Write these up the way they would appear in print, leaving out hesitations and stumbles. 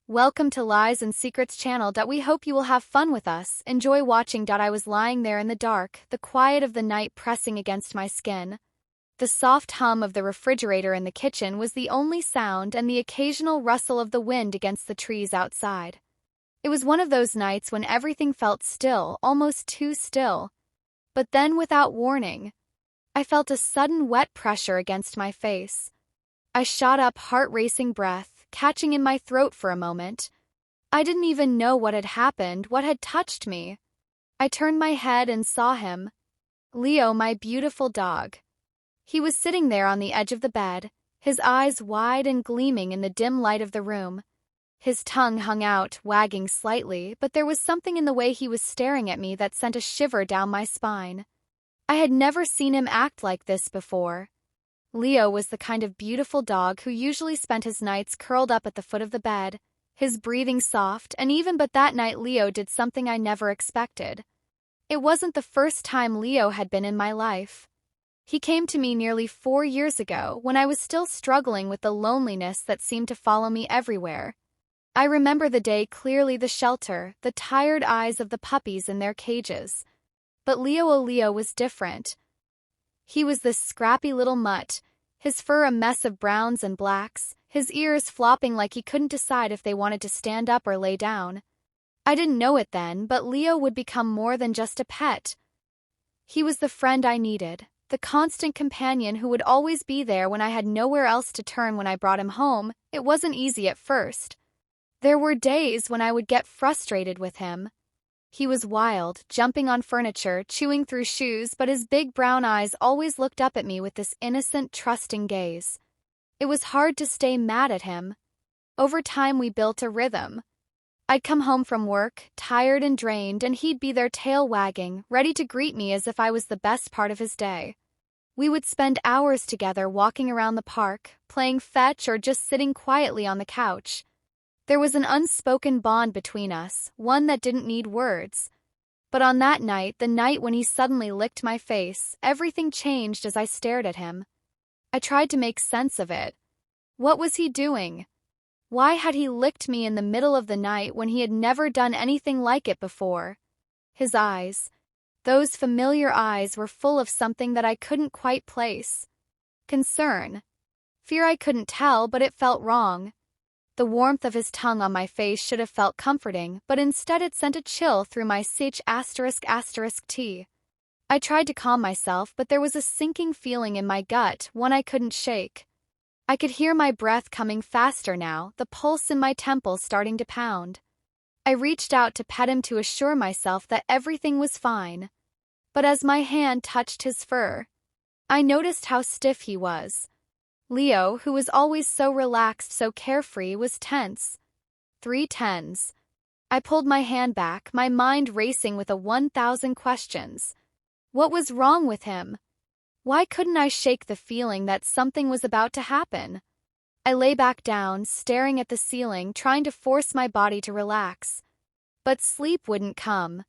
Welcome to Lies and Secrets channel. We hope you will have fun with us. Enjoy watching. I was lying there in the dark, the quiet of the night pressing against my skin. The soft hum of the refrigerator in the kitchen was the only sound, and the occasional rustle of the wind against the trees outside. It was one of those nights when everything felt still, almost too still. But then, without warning, I felt a sudden wet pressure against my face. I shot up, heart-racing breath catching in my throat for a moment. I didn't even know what had happened, what had touched me. I turned my head and saw him. Leo, my beautiful dog. He was sitting there on the edge of the bed, his eyes wide and gleaming in the dim light of the room. His tongue hung out, wagging slightly, but there was something in the way he was staring at me that sent a shiver down my spine. I had never seen him act like this before. Leo was the kind of beautiful dog who usually spent his nights curled up at the foot of the bed, his breathing soft, but that night Leo did something I never expected. It wasn't the first time Leo had been in my life. He came to me nearly 4 years ago, when I was still struggling with the loneliness that seemed to follow me everywhere. I remember the day clearly, the shelter, the tired eyes of the puppies in their cages. But Leo was different. He was this scrappy little mutt, his fur a mess of browns and blacks, his ears flopping like he couldn't decide if they wanted to stand up or lay down. I didn't know it then, but Leo would become more than just a pet. He was the friend I needed, the constant companion who would always be there when I had nowhere else to turn. When I brought him home, it wasn't easy at first. There were days when I would get frustrated with him. He was wild, jumping on furniture, chewing through shoes, but his big brown eyes always looked up at me with this innocent, trusting gaze. It was hard to stay mad at him. Over time we built a rhythm. I'd come home from work, tired and drained, and he'd be there, tail wagging, ready to greet me as if I was the best part of his day. We would spend hours together walking around the park, playing fetch, or just sitting quietly on the couch. There was an unspoken bond between us, one that didn't need words. But on that night, the night when he suddenly licked my face, everything changed as I stared at him. I tried to make sense of it. What was he doing? Why had he licked me in the middle of the night when he had never done anything like it before? His eyes, those familiar eyes, were full of something that I couldn't quite place. Concern. Fear, I couldn't tell, but it felt wrong. The warmth of his tongue on my face should have felt comforting, but instead it sent a chill through my ***T. I tried to calm myself, but there was a sinking feeling in my gut, one I couldn't shake. I could hear my breath coming faster now, the pulse in my temples starting to pound. I reached out to pet him to assure myself that everything was fine. But as my hand touched his fur, I noticed how stiff he was. Leo, who was always so relaxed, so carefree, was tense. 3 tens. I pulled my hand back, my mind racing with 1,000 questions. What was wrong with him? Why couldn't I shake the feeling that something was about to happen? I lay back down, staring at the ceiling, trying to force my body to relax. But sleep wouldn't come.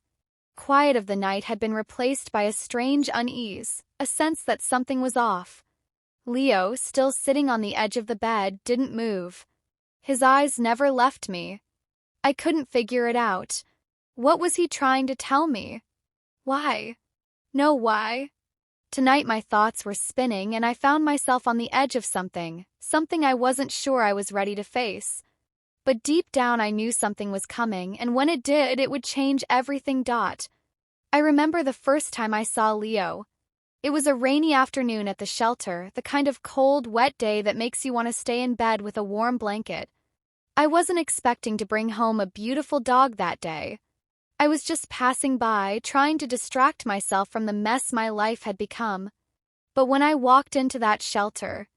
Quiet of the night had been replaced by a strange unease, a sense that something was off. Leo, still sitting on the edge of the bed, didn't move. His eyes never left me. I couldn't figure it out. What was he trying to tell me? Why? No, why? Tonight my thoughts were spinning, and I found myself on the edge of something I wasn't sure I was ready to face. But deep down I knew something was coming, and when it did, it would change everything. I remember the first time I saw Leo. It was a rainy afternoon at the shelter, the kind of cold, wet day that makes you want to stay in bed with a warm blanket. I wasn't expecting to bring home a beautiful dog that day. I was just passing by, trying to distract myself from the mess my life had become. But when I walked into that shelter,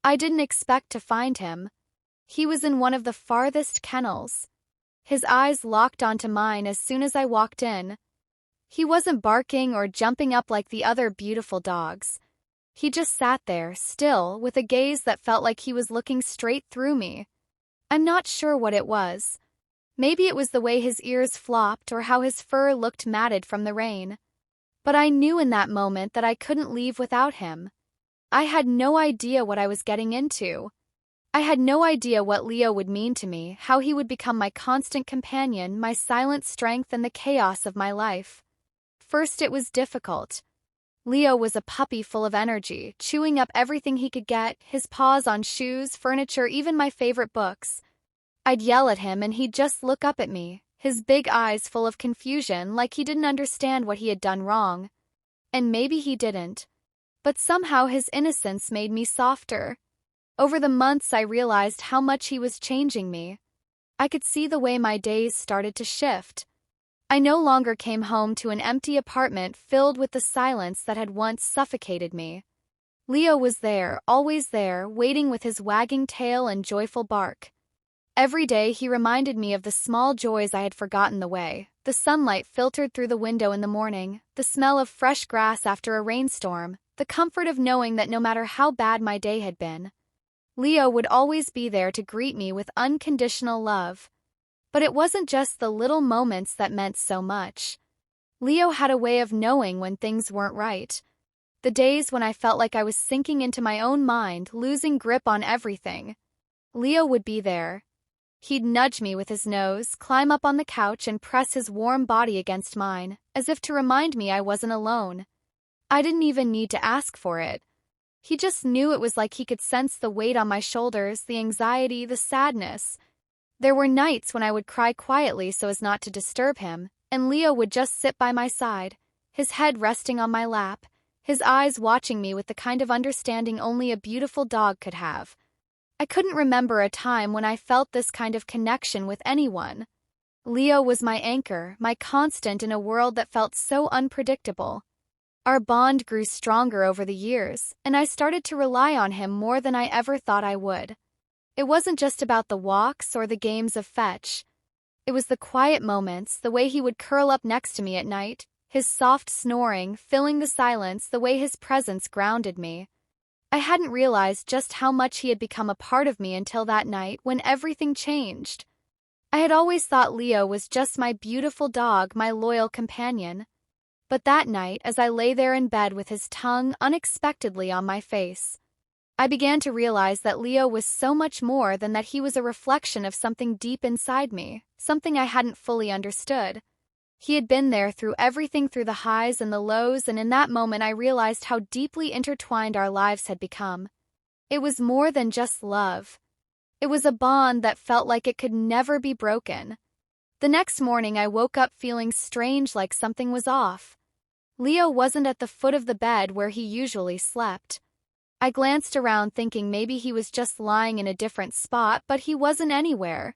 I didn't expect to find him. He was in one of the farthest kennels. His eyes locked onto mine as soon as I walked in. He wasn't barking or jumping up like the other beautiful dogs. He just sat there, still, with a gaze that felt like he was looking straight through me. I'm not sure what it was. Maybe it was the way his ears flopped or how his fur looked matted from the rain. But I knew in that moment that I couldn't leave without him. I had no idea what I was getting into. I had no idea what Leo would mean to me, how he would become my constant companion, my silent strength, and the chaos of my life. First, it was difficult. Leo was a puppy full of energy, chewing up everything he could get, his paws on shoes, furniture, even my favorite books. I'd yell at him and he'd just look up at me, his big eyes full of confusion, like he didn't understand what he had done wrong. And maybe he didn't. But somehow his innocence made me softer. Over the months, I realized how much he was changing me. I could see the way my days started to shift. I no longer came home to an empty apartment filled with the silence that had once suffocated me. Leo was there, always there, waiting with his wagging tail and joyful bark. Every day he reminded me of the small joys I had forgotten the way. The sunlight filtered through the window in the morning, the smell of fresh grass after a rainstorm, the comfort of knowing that no matter how bad my day had been, Leo would always be there to greet me with unconditional love. But it wasn't just the little moments that meant so much. Leo had a way of knowing when things weren't right. The days when I felt like I was sinking into my own mind, losing grip on everything. Leo would be there. He'd nudge me with his nose, climb up on the couch and press his warm body against mine, as if to remind me I wasn't alone. I didn't even need to ask for it. He just knew. It was like he could sense the weight on my shoulders, the anxiety, the sadness. There were nights when I would cry quietly so as not to disturb him, and Leo would just sit by my side, his head resting on my lap, his eyes watching me with the kind of understanding only a beautiful dog could have. I couldn't remember a time when I felt this kind of connection with anyone. Leo was my anchor, my constant in a world that felt so unpredictable. Our bond grew stronger over the years, and I started to rely on him more than I ever thought I would. It wasn't just about the walks or the games of fetch. It was the quiet moments, the way he would curl up next to me at night, his soft snoring filling the silence, the way his presence grounded me. I hadn't realized just how much he had become a part of me until that night when everything changed. I had always thought Leo was just my beautiful dog, my loyal companion. But that night, as I lay there in bed with his tongue unexpectedly on my face, I began to realize that Leo was so much more than that. He was a reflection of something deep inside me, something I hadn't fully understood. He had been there through everything, through the highs and the lows, and in that moment I realized how deeply intertwined our lives had become. It was more than just love. It was a bond that felt like it could never be broken. The next morning I woke up feeling strange, like something was off. Leo wasn't at the foot of the bed where he usually slept. I glanced around thinking maybe he was just lying in a different spot, but he wasn't anywhere.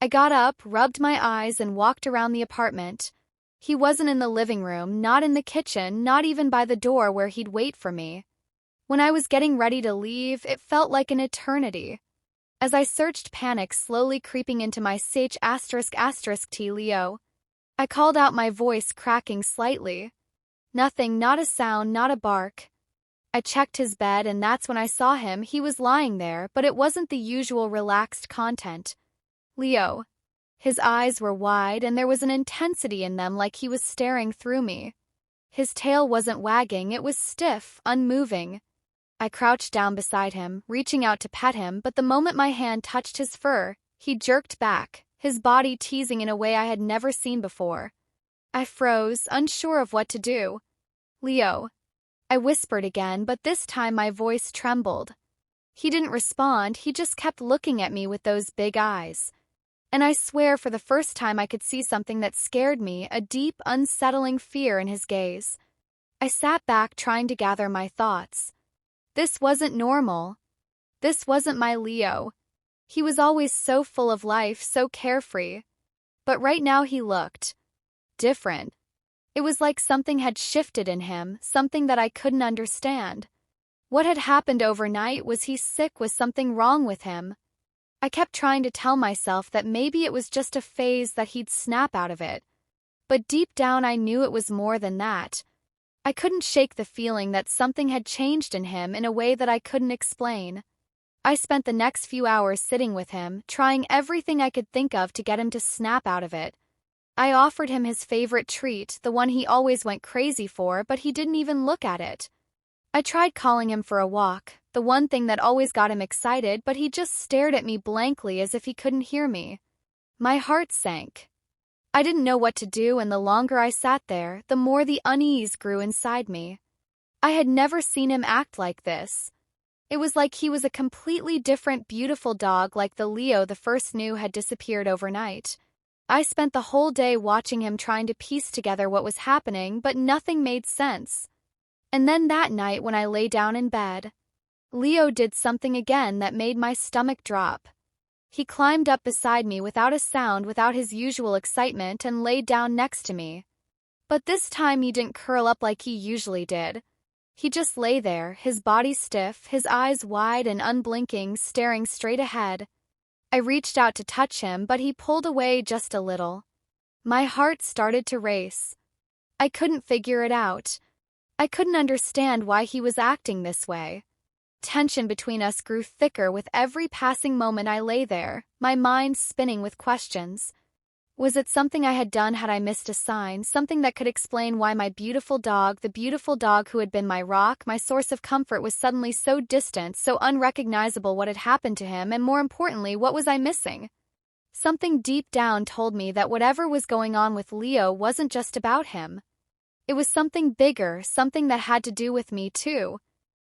I got up, rubbed my eyes, and walked around the apartment. He wasn't in the living room, not in the kitchen, not even by the door where he'd wait for me. When I was getting ready to leave, it felt like an eternity. As I searched, panic slowly creeping into my ***T Leo. I called out, my voice cracking slightly. Nothing, not a sound, not a bark. I checked his bed and that's when I saw him. He was lying there, but it wasn't the usual relaxed content. Leo. His eyes were wide and there was an intensity in them, like he was staring through me. His tail wasn't wagging, it was stiff, unmoving. I crouched down beside him, reaching out to pet him, but the moment my hand touched his fur, he jerked back, his body teasing in a way I had never seen before. I froze, unsure of what to do. Leo. I whispered again, but this time my voice trembled. He didn't respond, he just kept looking at me with those big eyes. And I swear for the first time I could see something that scared me, a deep, unsettling fear in his gaze. I sat back trying to gather my thoughts. This wasn't normal. This wasn't my Leo. He was always so full of life, so carefree. But right now he looked different. It was like something had shifted in him, something that I couldn't understand. What had happened overnight? Was he sick? Was something wrong with him? I kept trying to tell myself that maybe it was just a phase, that he'd snap out of it. But deep down I knew it was more than that. I couldn't shake the feeling that something had changed in him in a way that I couldn't explain. I spent the next few hours sitting with him, trying everything I could think of to get him to snap out of it. I offered him his favorite treat, the one he always went crazy for, but he didn't even look at it. I tried calling him for a walk, the one thing that always got him excited, but he just stared at me blankly as if he couldn't hear me. My heart sank. I didn't know what to do, and the longer I sat there, the more the unease grew inside me. I had never seen him act like this. It was like he was a completely different, beautiful dog, like the Leo the first knew had disappeared overnight. I spent the whole day watching him, trying to piece together what was happening, but nothing made sense. And then that night when I lay down in bed, Leo did something again that made my stomach drop. He climbed up beside me without a sound, without his usual excitement, and laid down next to me. But this time he didn't curl up like he usually did. He just lay there, his body stiff, his eyes wide and unblinking, staring straight ahead. I reached out to touch him, but he pulled away just a little. My heart started to race. I couldn't figure it out. I couldn't understand why he was acting this way. Tension between us grew thicker with every passing moment I lay there, my mind spinning with questions. Was it something I had done? Had I missed a sign, something that could explain why my beautiful dog, the beautiful dog who had been my rock, my source of comfort, was suddenly so distant, so unrecognizable? What had happened to him, and more importantly, what was I missing? Something deep down told me that whatever was going on with Leo wasn't just about him. It was something bigger, something that had to do with me too.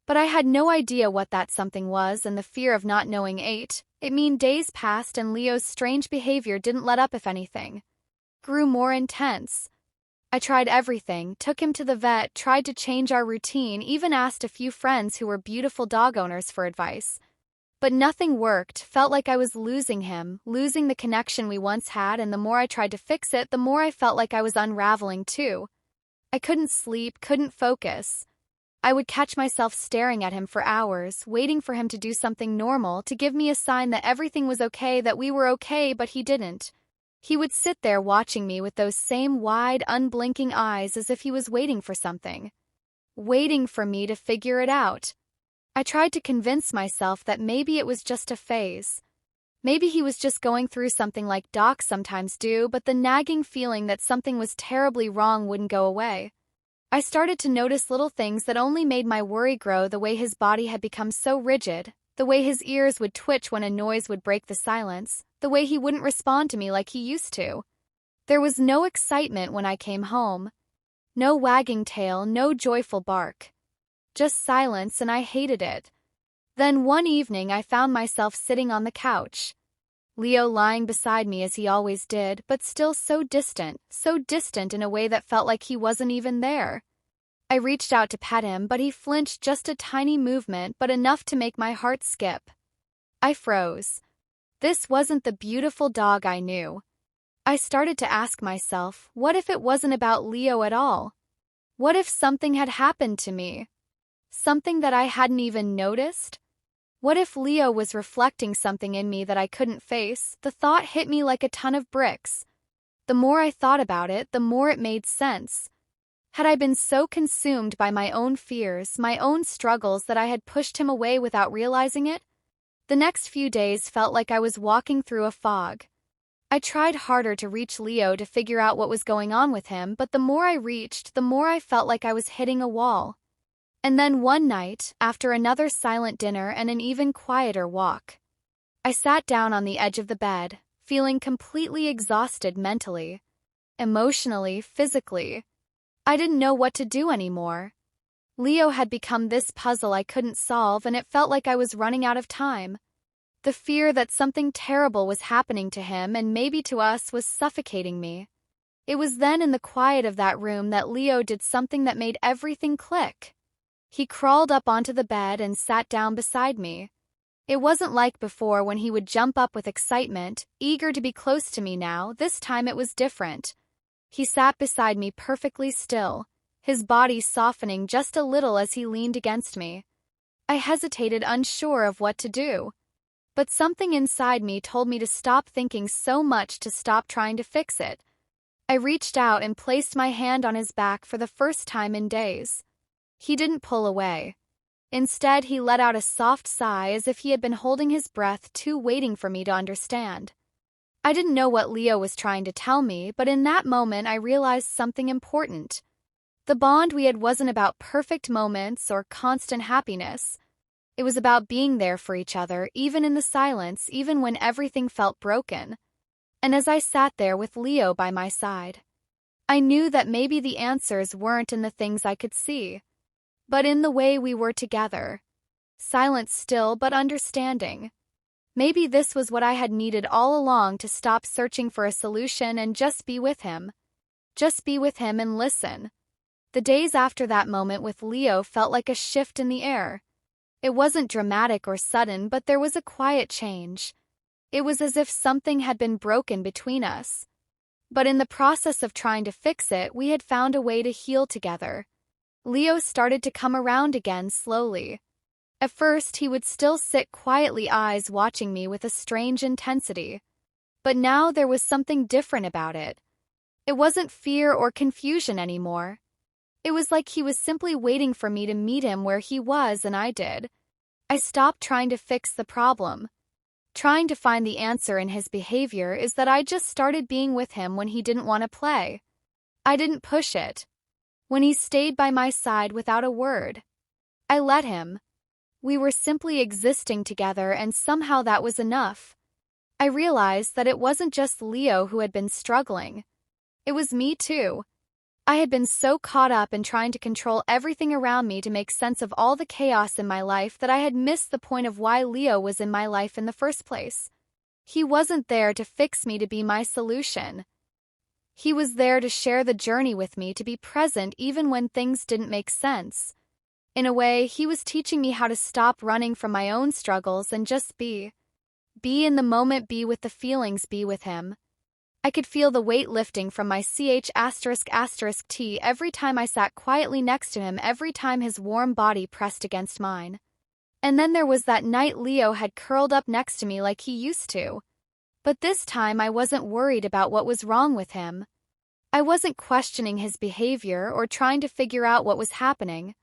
But I had no idea what that something was, and the fear of not knowing ate. Days passed and Leo's strange behavior didn't let up. If anything, grew more intense. I tried everything, took him to the vet, tried to change our routine, even asked a few friends who were beautiful dog owners for advice. But nothing worked. Felt like I was losing him, losing the connection we once had, and the more I tried to fix it, the more I felt like I was unraveling too. I couldn't sleep, couldn't focus. I would catch myself staring at him for hours, waiting for him to do something normal, to give me a sign that everything was okay, that we were okay, but he didn't. He would sit there watching me with those same wide, unblinking eyes, as if he was waiting for something. Waiting for me to figure it out. I tried to convince myself that maybe it was just a phase. Maybe he was just going through something like dogs sometimes do, but the nagging feeling that something was terribly wrong wouldn't go away. I started to notice little things that only made my worry grow: the way his body had become so rigid, the way his ears would twitch when a noise would break the silence, the way he wouldn't respond to me like he used to. There was no excitement when I came home. No wagging tail, no joyful bark. Just silence, and I hated it. Then one evening I found myself sitting on the couch. Leo lying beside me as he always did, but still so distant in a way that felt like he wasn't even there. I reached out to pet him, but he flinched just a tiny movement, but enough to make my heart skip. I froze. This wasn't the beautiful dog I knew. I started to ask myself, what if it wasn't about Leo at all? What if something had happened to me? Something that I hadn't even noticed? What if Leo was reflecting something in me that I couldn't face? The thought hit me like a ton of bricks. The more I thought about it, the more it made sense. Had I been so consumed by my own fears, my own struggles, that I had pushed him away without realizing it? The next few days felt like I was walking through a fog. I tried harder to reach Leo, to figure out what was going on with him, but the more I reached, the more I felt like I was hitting a wall. And then one night, after another silent dinner and an even quieter walk, I sat down on the edge of the bed, feeling completely exhausted mentally, emotionally, physically. I didn't know what to do anymore. Leo had become this puzzle I couldn't solve, and it felt like I was running out of time. The fear that something terrible was happening to him, and maybe to us, was suffocating me. It was then, in the quiet of that room, that Leo did something that made everything click. He crawled up onto the bed and sat down beside me. It wasn't like before, when he would jump up with excitement, eager to be close to me. Now, this time it was different. He sat beside me perfectly still, his body softening just a little as he leaned against me. I hesitated, unsure of what to do. But something inside me told me to stop thinking so much, to stop trying to fix it. I reached out and placed my hand on his back for the first time in days. He didn't pull away. Instead, he let out a soft sigh, as if he had been holding his breath, too, waiting for me to understand. I didn't know what Leo was trying to tell me, but in that moment I realized something important. The bond we had wasn't about perfect moments or constant happiness. It was about being there for each other, even in the silence, even when everything felt broken. And as I sat there with Leo by my side, I knew that maybe the answers weren't in the things I could see, but in the way we were together. Silent still, but understanding. Maybe this was what I had needed all along, to stop searching for a solution and just be with him. Just be with him and listen. The days after that moment with Leo felt like a shift in the air. It wasn't dramatic or sudden, but there was a quiet change. It was as if something had been broken between us. But in the process of trying to fix it, we had found a way to heal together. Leo started to come around again slowly. At first, he would still sit quietly, eyes watching me with a strange intensity. But now there was something different about it. It wasn't fear or confusion anymore. It was like he was simply waiting for me to meet him where he was, and I did. I stopped trying to fix the problem. Trying to find the answer in his behavior is that I just started being with him when he didn't want to play. I didn't push it. When he stayed by my side without a word, I let him. We were simply existing together, and somehow that was enough. I realized that it wasn't just Leo who had been struggling. It was me too. I had been so caught up in trying to control everything around me to make sense of all the chaos in my life that I had missed the point of why Leo was in my life in the first place. He wasn't there to fix me, to be my solution. He was there to share the journey with me, to be present even when things didn't make sense. In a way, he was teaching me how to stop running from my own struggles and just be. Be in the moment, be with the feelings, be with him. I could feel the weight lifting from my ch***t every time I sat quietly next to him, every time his warm body pressed against mine. And then there was that night Leo had curled up next to me like he used to. But this time I wasn't worried about what was wrong with him. I wasn't questioning his behavior or trying to figure out what was happening.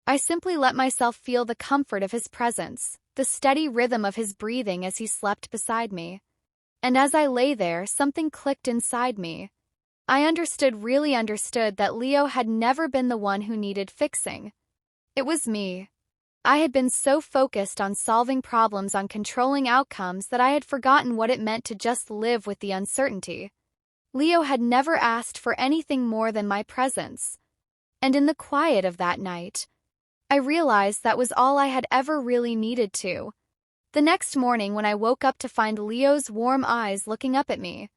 I simply let myself feel the comfort of his presence, the steady rhythm of his breathing as he slept beside me. And as I lay there, something clicked inside me. I really understood that Leo had never been the one who needed fixing. It was me. I had been so focused on solving problems, on controlling outcomes, that I had forgotten what it meant to just live with the uncertainty. Leo had never asked for anything more than my presence. And in the quiet of that night, I realized that was all I had ever really needed to. The next morning, when I woke up to find Leo's warm eyes looking up at me,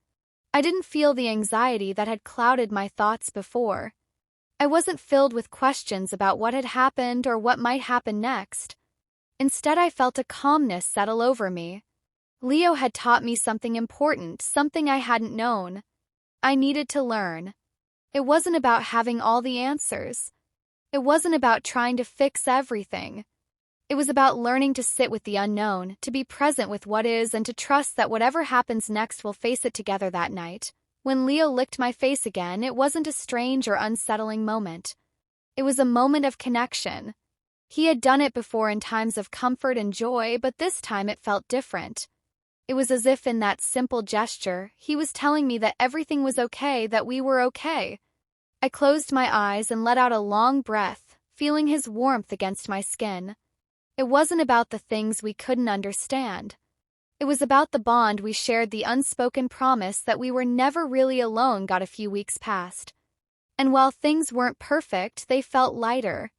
I didn't feel the anxiety that had clouded my thoughts before. I wasn't filled with questions about what had happened or what might happen next. Instead, I felt a calmness settle over me. Leo had taught me something important, something I hadn't known. I needed to learn. It wasn't about having all the answers. It wasn't about trying to fix everything. It was about learning to sit with the unknown, to be present with what is, and to trust that whatever happens next we'll face it together. That night, when Leo licked my face again, it wasn't a strange or unsettling moment. It was a moment of connection. He had done it before in times of comfort and joy, but this time it felt different. It was as if in that simple gesture, he was telling me that everything was okay, that we were okay. I closed my eyes and let out a long breath, feeling his warmth against my skin. It wasn't about the things we couldn't understand. It was about the bond we shared, the unspoken promise that we were never really alone. Got a few weeks passed. And while things weren't perfect, they felt lighter.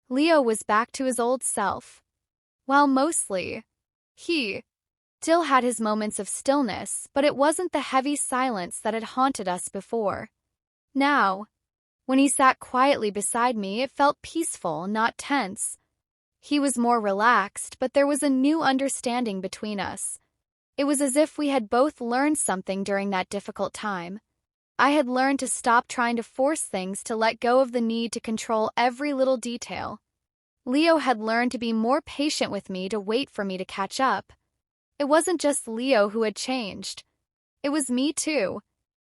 Leo was back to his old self. While mostly, he still had his moments of stillness, but it wasn't the heavy silence that had haunted us before. Now, when he sat quietly beside me, it felt peaceful, not tense. He was more relaxed, but there was a new understanding between us. It was as if we had both learned something during that difficult time. I had learned to stop trying to force things, to let go of the need to control every little detail. Leo had learned to be more patient with me, to wait for me to catch up. It wasn't just Leo who had changed. It was me too.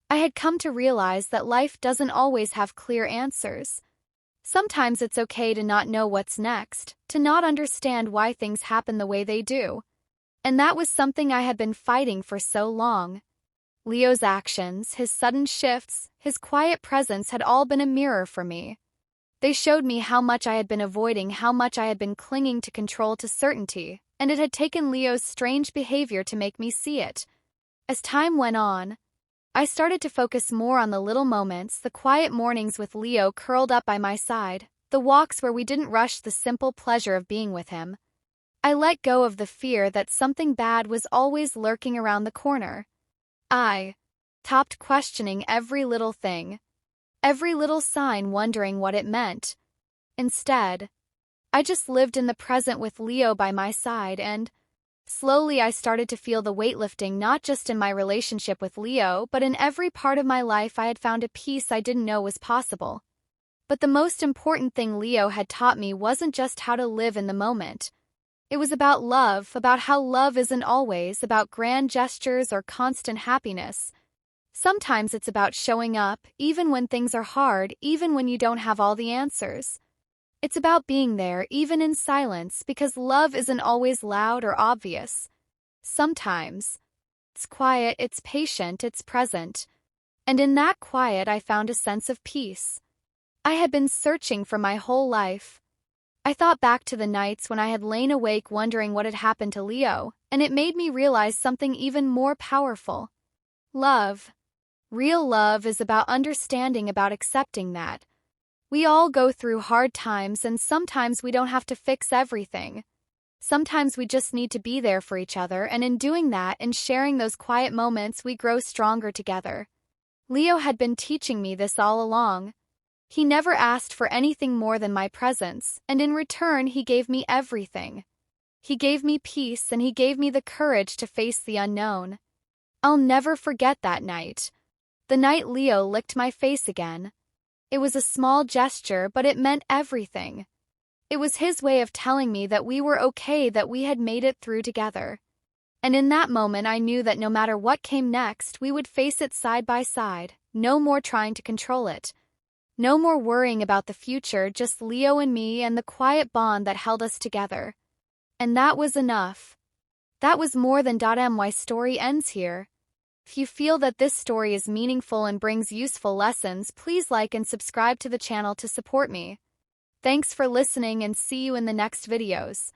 I had come to realize that life doesn't always have clear answers. Sometimes it's okay to not know what's next, to not understand why things happen the way they do. And that was something I had been fighting for so long. Leo's actions, his sudden shifts, his quiet presence had all been a mirror for me. They showed me how much I had been avoiding, how much I had been clinging to control, to certainty, and it had taken Leo's strange behavior to make me see it. As time went on, I started to focus more on the little moments, the quiet mornings with Leo curled up by my side, the walks where we didn't rush, the simple pleasure of being with him. I let go of the fear that something bad was always lurking around the corner. I stopped questioning every little thing, every little sign, wondering what it meant. Instead, I just lived in the present with Leo by my side, and slowly I started to feel the weight lifting, not just in my relationship with Leo, but in every part of my life. I had found a peace I didn't know was possible. But the most important thing Leo had taught me wasn't just how to live in the moment. It was about love, about how love isn't always about grand gestures or constant happiness. Sometimes it's about showing up, even when things are hard, even when you don't have all the answers. It's about being there, even in silence, because love isn't always loud or obvious. Sometimes it's quiet, it's patient, it's present. And in that quiet, I found a sense of peace I had been searching for my whole life. I thought back to the nights when I had lain awake wondering what had happened to Leo, and it made me realize something even more powerful. Love. Real love is about understanding, about accepting that we all go through hard times, and sometimes we don't have to fix everything. Sometimes we just need to be there for each other, and in doing that and sharing those quiet moments, we grow stronger together. Leo had been teaching me this all along. He never asked for anything more than my presence, and in return he gave me everything. He gave me peace, and he gave me the courage to face the unknown. I'll never forget that night. The night Leo licked my face again. It was a small gesture, but it meant everything. It was his way of telling me that we were okay, that we had made it through together. And in that moment I knew that no matter what came next, we would face it side by side, no more trying to control it. No more worrying about the future, just Leo and me and the quiet bond that held us together. And that was enough. That was more than. My story ends here. If you feel that this story is meaningful and brings useful lessons, please like and subscribe to the channel to support me. Thanks for listening, and see you in the next videos.